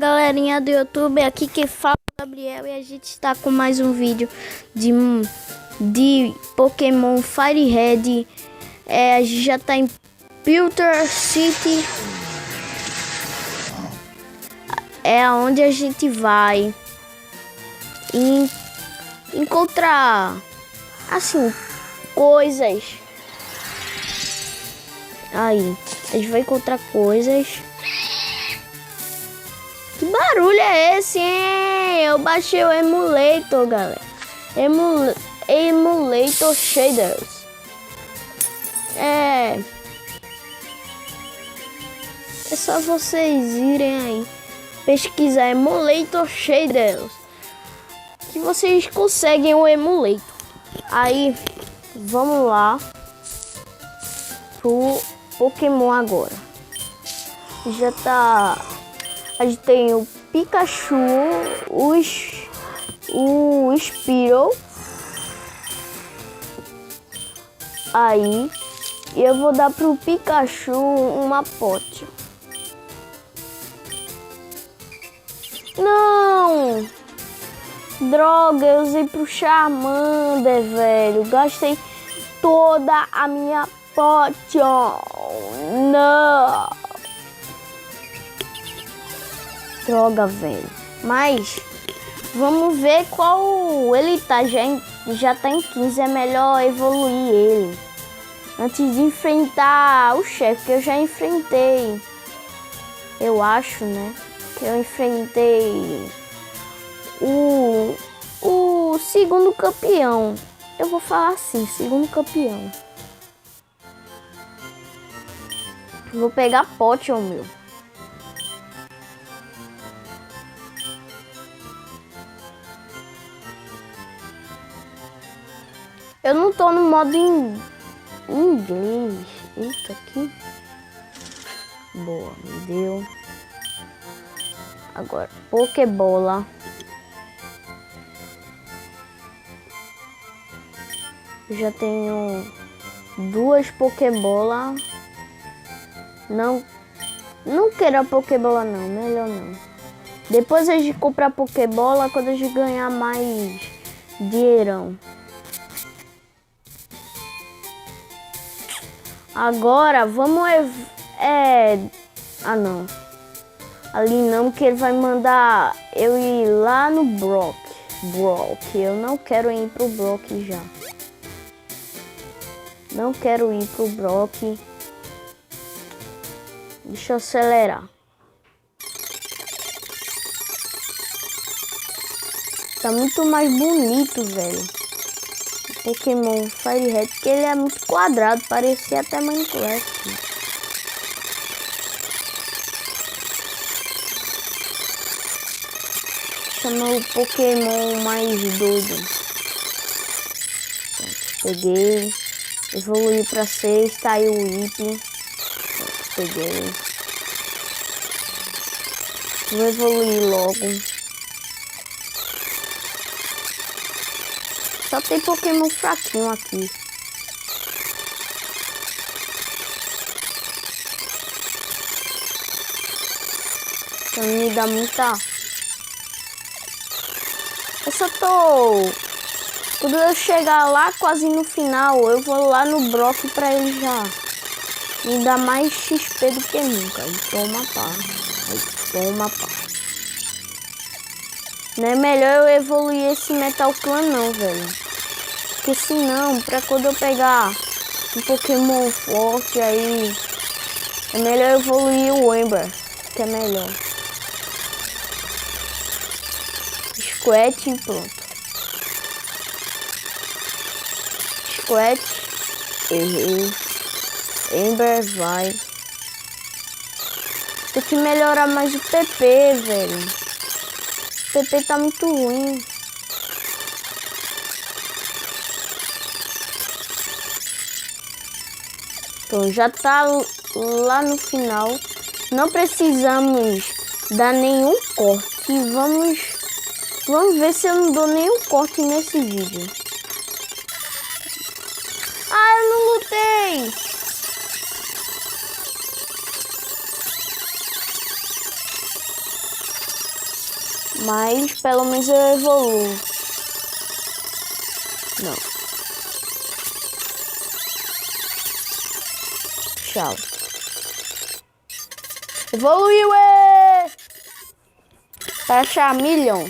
galerinha do YouTube, aqui quem fala é o Gabriel e a gente está com mais um vídeo de Pokémon Fire Red. A gente já está em Pewter City, é onde a gente vai encontrar assim coisas. Aí a gente vai encontrar coisas. Que barulho é esse, hein? Eu baixei o emulator, galera. Emulator Shaders. É só vocês irem aí pesquisar Emulator Shaders que vocês conseguem o emulator. Aí vamos lá pro Pokémon agora. Já tá. A gente tem o Pikachu, o Spearow. Aí eu vou dar pro Pikachu uma pote. Não! Droga, eu usei pro Charmander, velho. Gastei toda a minha pote. Não! Droga, velho. Mas vamos ver qual ele tá. Já tá em 15. É melhor evoluir ele antes de enfrentar o chefe, que eu já enfrentei. Eu acho, né? Que eu enfrentei o segundo campeão. Eu vou falar assim, segundo campeão. Vou pegar Potion, meu. Eu não tô no modo em inglês. Isso aqui. Boa, me deu. Agora, Pokébola. Eu já tenho 2 Pokébola. Não quero a Pokébola não, melhor não. Depois a gente compra a Pokébola quando a gente ganhar mais dinheirão. Agora vamos ah não. Ali não, que ele vai mandar eu ir lá no Brock. Eu não quero ir pro Brock já. Não quero ir pro Brock. Deixa eu acelerar. Tá muito mais bonito, velho. Pokémon Fire Red, que ele é muito quadrado, parecia até Minecraft. Chama o Pokémon mais doido. Peguei. Evoluí pra 6, tá aí o Whip. Peguei. Vou evoluir logo. Só tem Pokémon fraquinho aqui. Então me dá muita. Eu só tô. Quando eu chegar lá quase no final, eu vou lá no Brock pra ele já me dar mais XP do que nunca. Aí toma pá. Não é melhor eu evoluir esse Metal Clan não, velho. Porque senão, pra quando eu pegar um Pokémon forte aí, é melhor eu evoluir o Ember, que é melhor. Squat e pronto. Squat, errei. Ember vai. Tem que melhorar mais o PP, velho. O PP tá muito ruim. Então já tá lá no final. Não precisamos dar nenhum corte. Vamos ver se eu não dou nenhum corte nesse vídeo. Ah, eu não lutei. Mas pelo menos eu evoluo. Não. Tchau. Evoluiu, pra Charmeleon.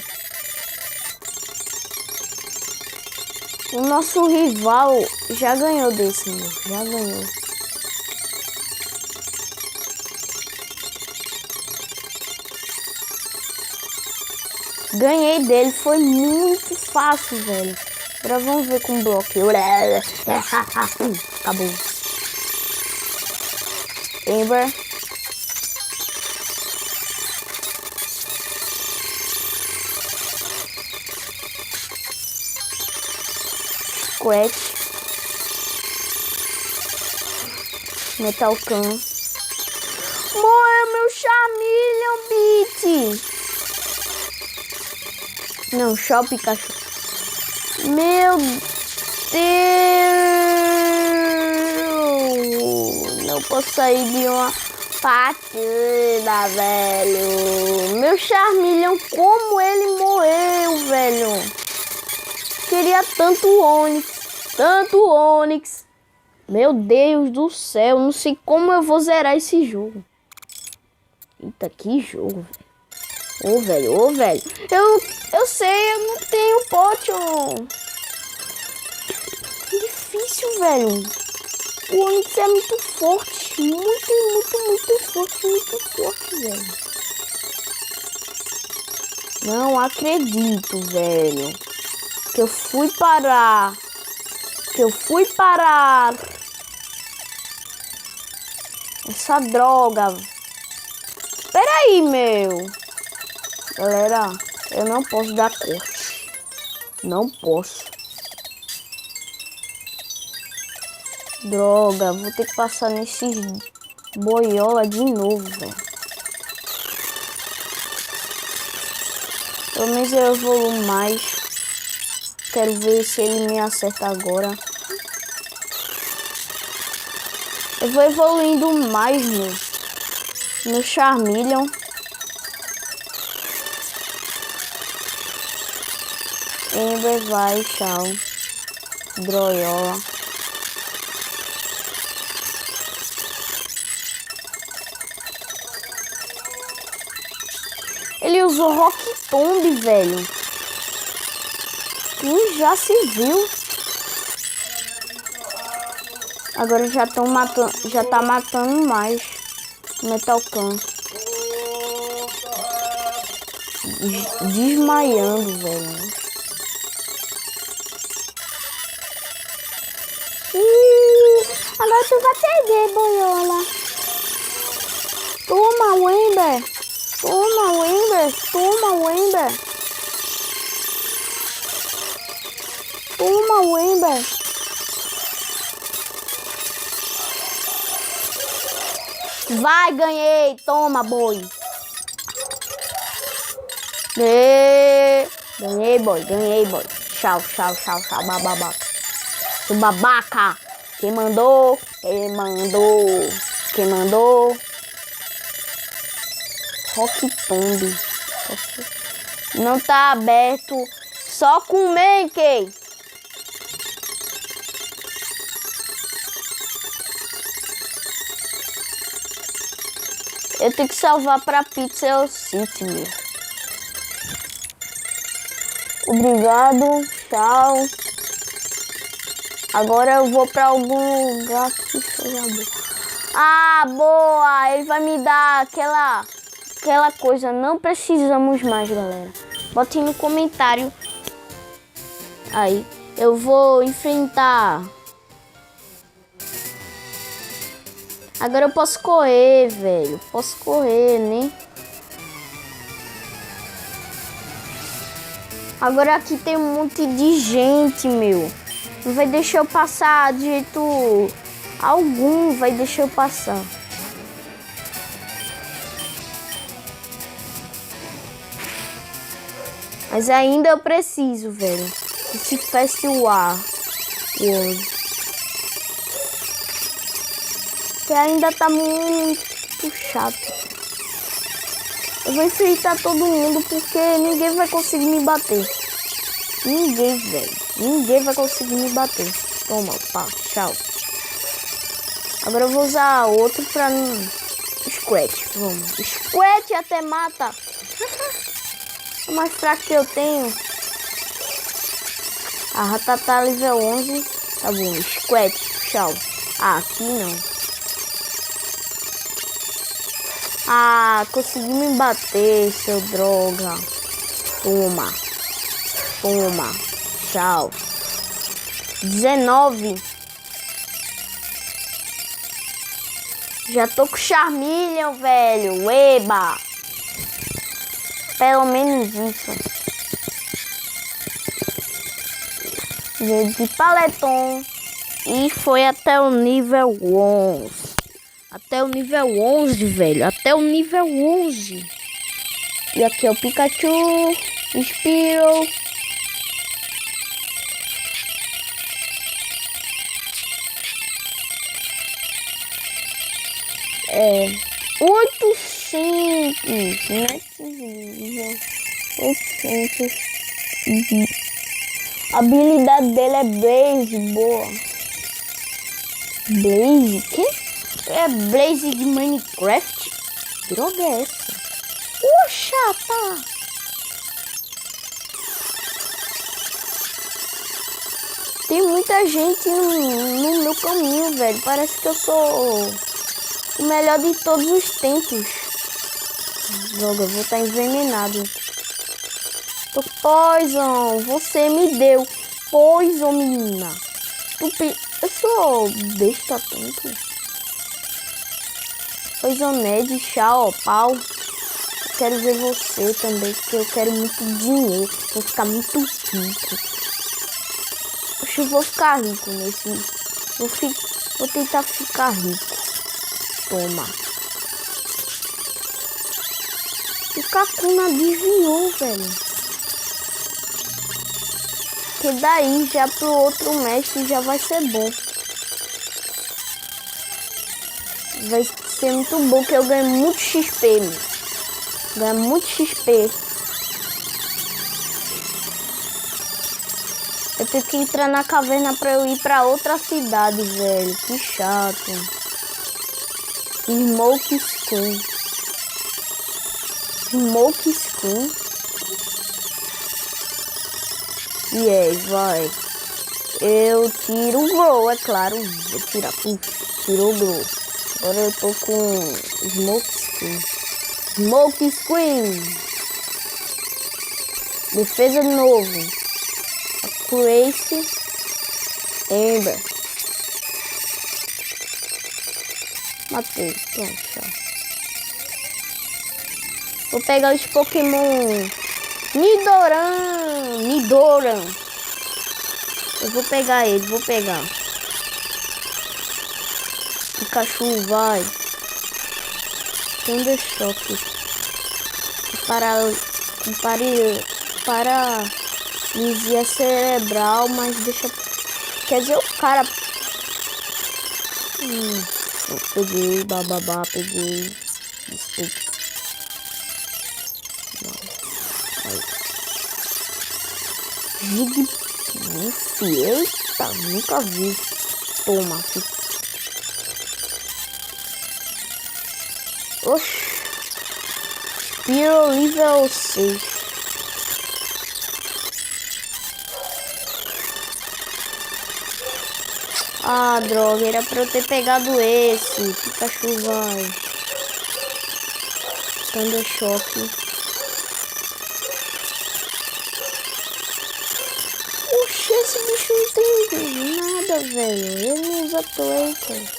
O nosso rival já ganhou desse, meu. Já ganhou. Ganhei dele, foi muito fácil, velho. Agora vamos ver com bloqueio. Acabou. Ember. Scratch. Metal Can. Morreu meu Charmeleon, Beat. Não, Shop Pikachu. Meu Deus! Não posso sair de uma partida, velho. Meu Charmeleon, como ele morreu, velho. Queria tanto Onix. Tanto Onix. Meu Deus do céu. Não sei como eu vou zerar esse jogo. Eita, que jogo, velho. Ô, velho, ô, velho. Eu sei, eu não tenho potion. Que difícil, velho. O Onix é muito forte. Muito forte, velho. Não acredito, velho. Que eu fui parar. Essa droga. Peraí, meu. Galera, eu não posso dar corte. Não posso. Droga, vou ter que passar nesses boiola de novo, velho. Pelo menos eu evoluo mais. Quero ver se ele me acerta agora. Eu vou evoluindo mais, meu. No Charmeleon. Ember vai, tchau. Droiola. Ele usou Rock Tomb, velho. Quem já se viu? Agora já estão matando, já tá matando mais. Metal Can. Desmaiando, velho. Agora tu vai perder, boiola. Toma, o Ember. Toma, o Ember. Toma, o Ember. Toma, o Ember. Vai, ganhei. Toma, boi. Ganhei, boi. Ganhei, boi. Tchau, babaca. Tu babaca. Quem mandou? Rock Tomb. Não tá aberto. Só com Mankey. Eu tenho que salvar pra Pixel City, meu. Obrigado. Tchau. Agora eu vou pra algum lugar que seja bom. Ah, boa! Ele vai me dar aquela coisa. Não precisamos mais, galera. Bote no comentário. Aí, eu vou enfrentar. Agora eu posso correr, velho. Posso correr, né? Agora aqui tem um monte de gente, meu. Não vai deixar eu passar de jeito algum. Vai deixar eu passar. Mas ainda eu preciso, velho. Esse festival. Que ainda tá muito chato. Eu vou enfrentar todo mundo porque ninguém vai conseguir me bater. Ninguém, velho. Ninguém vai conseguir me bater. Toma, pá, tchau. Agora eu vou usar outro pra... Scratch, vamos. Scratch até mata. O mais fraco que eu tenho. A Rattata nível 11. Tá bom, Scratch, tchau. Ah, aqui não. Ah, conseguiu me bater, seu droga. Toma. Toma. Tchau. 19. Já tô com Charmeleon, velho. Eba. Pelo menos isso. Veio de Paleton. E foi até o nível 11. Até o nível 11, velho. Até o nível 11. E aqui é o Pikachu. Spearow. É 800, né? 800. A habilidade dele é Blaze, boa. Blaze? Que? É Blaze de Minecraft? Que droga é essa? Chata! Tem muita gente no meu caminho, velho. Parece que eu sou o melhor de todos os tempos. Droga, eu vou estar envenenado. Tô Poison, você me deu. Poison, menina. Eu sou besta tanto. Poisoned, tchau, pau. Eu quero ver você também, porque eu quero muito dinheiro. Vou ficar muito rico. Acho que eu vou ficar rico nesse. Vou tentar ficar rico. Toma. O Kakuna adivinhou, velho. Que daí já pro outro mestre já vai ser bom. Vai ser muito bom que eu ganho muito XP, meu. Ganho muito XP. Eu tenho que entrar na caverna pra eu ir pra outra cidade, velho. Que chato. Smoke Screen. Smoke Screen. E aí, vai. Eu tiro o Grow, é claro. Vou tirar. Tirou o Grow. Agora eu tô com Smoke Screen. Smoke Screen. Defesa de novo. Crazy. Ember. Matei. Pronto, tchau. Vou pegar os Pokémon Nidoran. Eu vou pegar ele, vou pegar. Pikachu, vai. Thundershock. Paralisia cerebral, mas deixa... Quer dizer, o cara... Eu peguei, bababá, peguei. Gigpuff, eita, nunca vi. Toma. Oxi. Spearow nível 6. Ah, droga, era pra eu ter pegado esse. Pikachu, vai. Thundershock. Oxi, esse bicho não tem nada, velho. Ele não usa Playcar.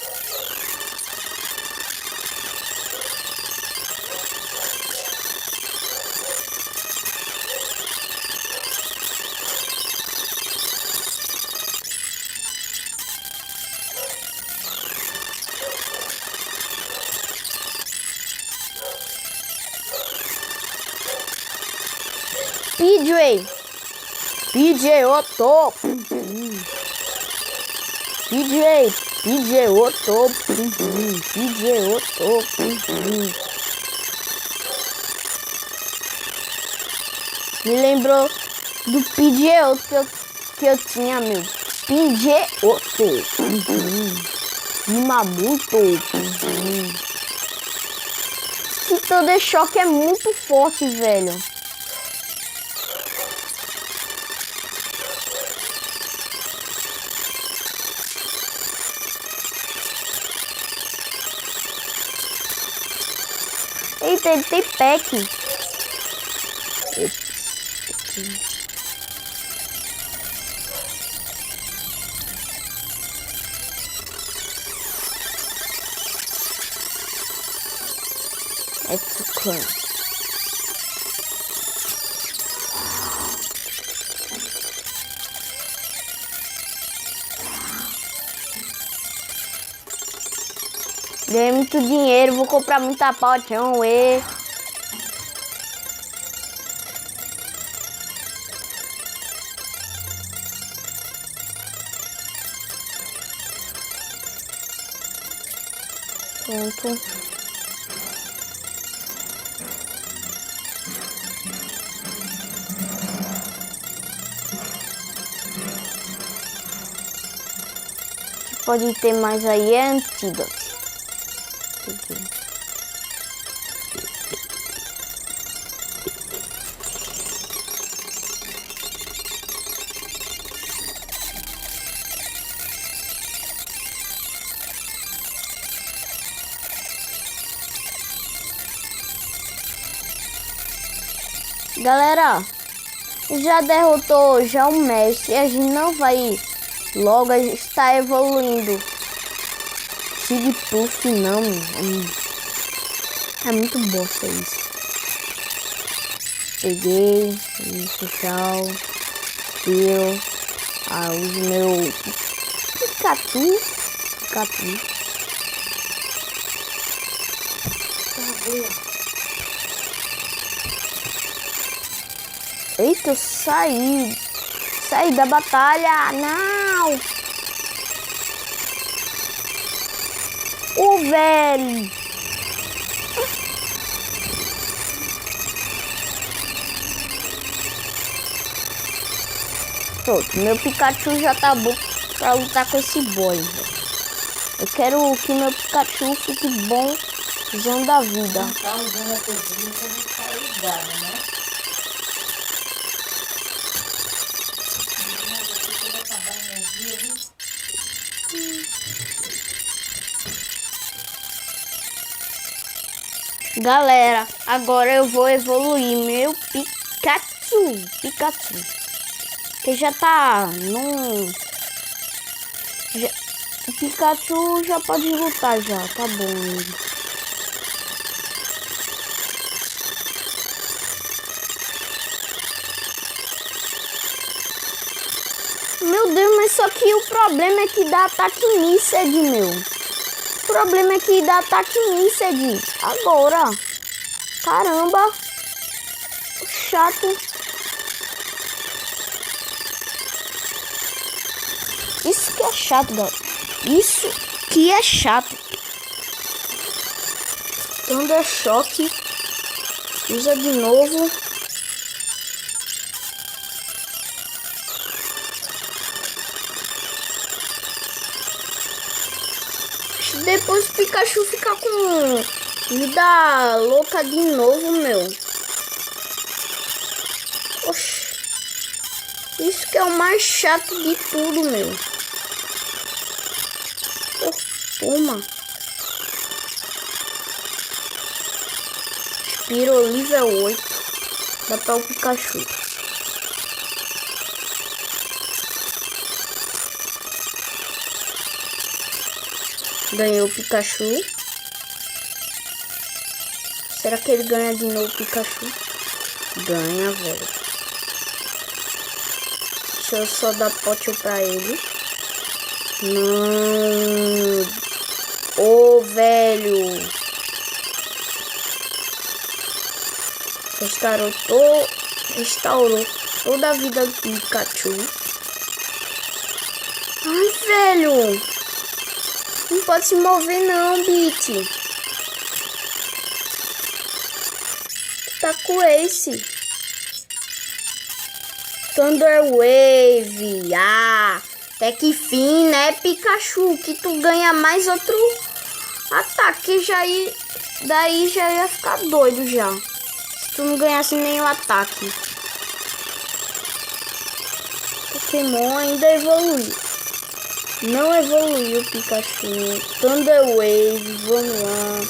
PJ, eu tô. PJ, eu tô. PJ, eu tô. Me lembrou do Pidgeotto que eu tinha, meu. Pidgeotto. Rima muito. Esse Thunder Shock é muito forte, velho. Eita, ele tem pack. É tucano. Ganhei muito dinheiro, vou comprar muita poção, e pronto. O que pode ter mais aí é antídoto. Galera, já derrotou já o mestre, a gente não vai logo, a gente está evoluindo. Sigpuff não, é muito bosta isso. Peguei, isso, tchau. Eu uso meu Pikachu. Eita, eu saí da batalha, não! O velho! Pronto, meu Pikachu já tá bom pra lutar com esse boy, velho. Eu quero que meu Pikachu fique bom usando a vida. Não tá usando a cozinha pra não ficar ligado, né? Galera, agora eu vou evoluir meu Pikachu, que já tá o Pikachu já pode lutar já, tá bom ele. Meu Deus, mas só que o problema é que dá ataque Missed, meu. O problema é que dá ataque Missed. Agora. Caramba. Chato. Isso que é chato, galera. Isso que é chato. Thunder Shock. Usa de novo. Depois o Pikachu fica com vida louca de novo, meu. Oxi. Isso que é o mais chato de tudo, meu. Oh, toma. Spiro nível 8. Dá para o Pikachu. Ganhou o Pikachu. Será que ele ganha de novo o Pikachu? Ganha, velho. Deixa eu só dar pote pra ele. Não. Ô, velho. Restaurou toda a vida do Pikachu. Ai, velho. Não pode se mover não, Bit. Tá com esse. Thunder Wave. Ah, até que fim, né, Pikachu? Que tu ganha mais outro ataque. Daí já ia ficar doido já. Se tu não ganhasse nenhum ataque. Pokémon ainda evoluiu. Não evoluiu o Pikachu. Thunder Wave, vamos lá.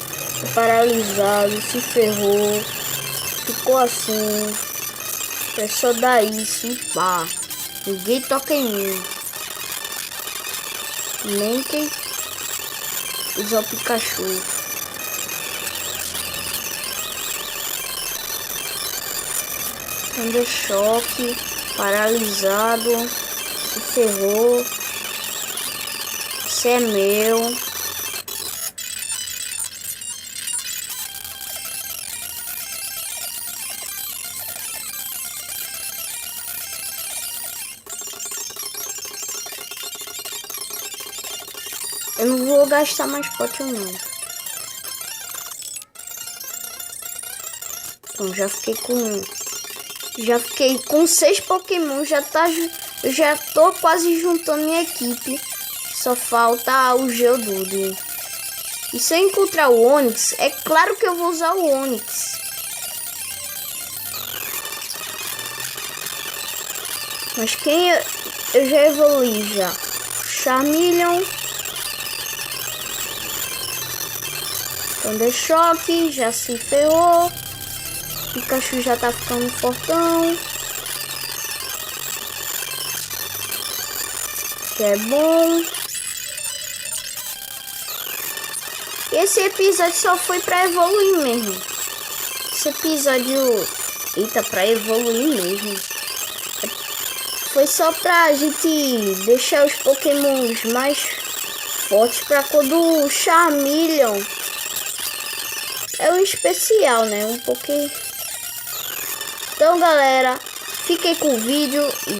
Tá paralisado, se ferrou. Ficou assim. É só dar isso, pá. Ninguém toca em mim. Nem quem usa o Pikachu. Thunder Choque. Paralisado. Se ferrou. Isso é meu. Eu não vou gastar mais pote não. Então já fiquei com 6 Pokémon. Eu já tô quase juntando minha equipe. Só falta o Geodude. E se eu encontrar o Onix, é claro que eu vou usar o Onix. Mas quem eu já evolui já? Charmeleon. Thunder Choque, já se ferrou. Pikachu já tá ficando fortão. Que é bom. Esse episódio só foi pra evoluir mesmo. Esse episódio... Eita, pra evoluir mesmo. Foi só pra gente deixar os Pokémons mais fortes pra quando o Charmeleon... É um especial, né? Um Poké... Então, galera, fiquem com o vídeo e